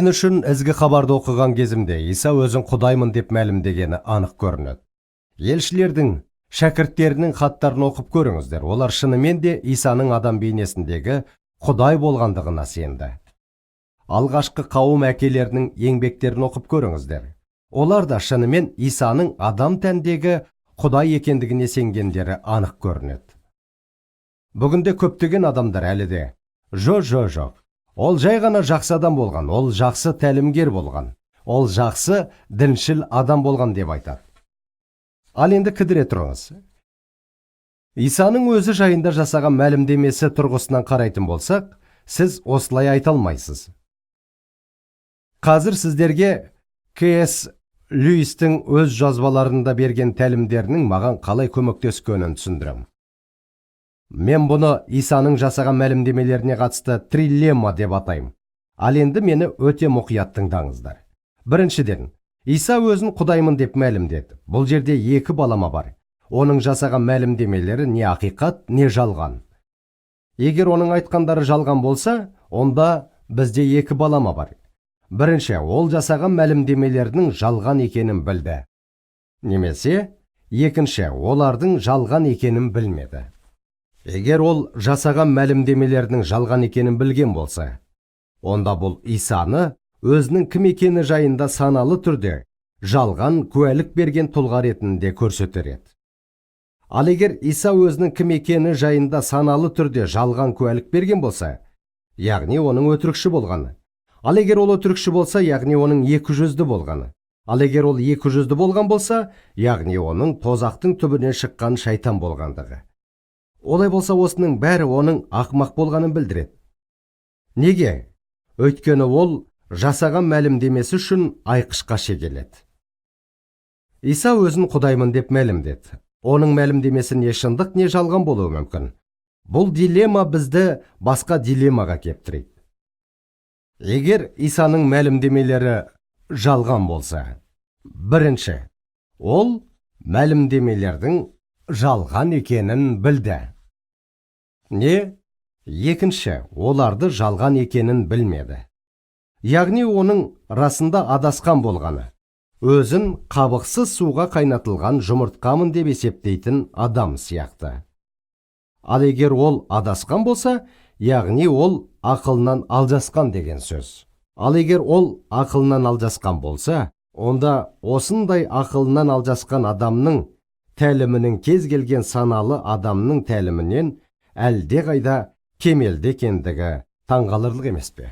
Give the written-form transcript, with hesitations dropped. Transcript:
Мен үшін ізгі хабарды оқыған кезімде Иса өзін Құдаймын деп мәлімдегені анық көрінеді. Елшілердің, шәкірттерінің хаттарын оқып көріңіздер. Олар шынымен де Исаның адам бейнесіндегі Құдай болғандығына сенді. Алғашқы қауым әкелерінің еңбектерін оқып көріңіздер. Олар да шынымен Исаның адам тәндегі Құдай екендігіне сенгендері анық көрінеді. Бүгінде көптеген адамдар әлі де жоқ. Ол жай ғана жақсы адам болған, ол жақсы тәлімгер болған, ол жақсы діншіл адам болған деп айтады. Ал енді кідіре тұрыңыз. Исаның өзі жайында жасаған мәлімдемесі тұрғысынан қарайтын болсақ, сіз осылай айта алмайсыз. Қазір сіздерге К.С. Льюистің өз жазбаларында берген тәлімдерінің маған қалай көмектескенін түсіндірем. Мен бұны Исаның жасаған мәлімдемелеріне қатысты трилемма деп атаймын. Ал енді мені өте мұқият тыңдаңыздар. Біріншіден, Иса өзін Құдаймын деп мәлімдеді. Бұл жерде екі балама бар. Оның жасаған мәлімдемелері не ақиқат, не жалған. Егер оның айтқандары жалған болса, онда бізде екі балама бар. Бірінші, ол жасаған мәлімдемелердің жалған екенін білді. Немесе, екінші, олардың жалған екенін білмеді. Егер ол жасаған мәлімдемелердің жалған екенін білген болса, онда бұл Исаны өзінің кім екені жайында саналы түрде жалған куәлік берген тұлға ретінде көрсетер еді. Ал егер Иса өзінің кім екені жайында саналы түрде жалған куәлік берген болса, яғни оның өтірікші болғаны. Ал егер ол өтірікші болса, яғни оның екі жүзді болғаны. Ал егер ол екі жүзді болған болса, яғни оның тозақтың түбінен шыққан шайтан болғандығы. Олай болса, осының бәрі оның ақымақ болғанын білдіреді. Неге? Өйткені ол жасаған мәлімдемесі үшін айқышқа шегеледі. Иса өзін Құдаймын деп мәлімдеді. Оның мәлімдемесі не шындық, не жалған болуы мүмкін. Бұл дилемма бізді басқа дилеммаға кептіреді. Егер Исаның мәлімдемелері жалған болса, бірінші, ол мәлімдемелердің жалған екенін білді. Не? Екінші, оларды жалған екенін білмеді. Яғни оның расында адасқан болғаны. Өзін қабықсыз суға қайнатылған жұмыртқамын деп есептейтін адам сияқты. Ал егер ол адасқан болса, яғни ол ақылынан алжасқан деген сөз. Ал егер ол ақылынан алжасқан болса, онда осындай ақылынан алжасқан адамның тәлімінің кез келген саналы адамның тәлімінен әлде қайда кемелді екендігі таңғаларлық емес пе?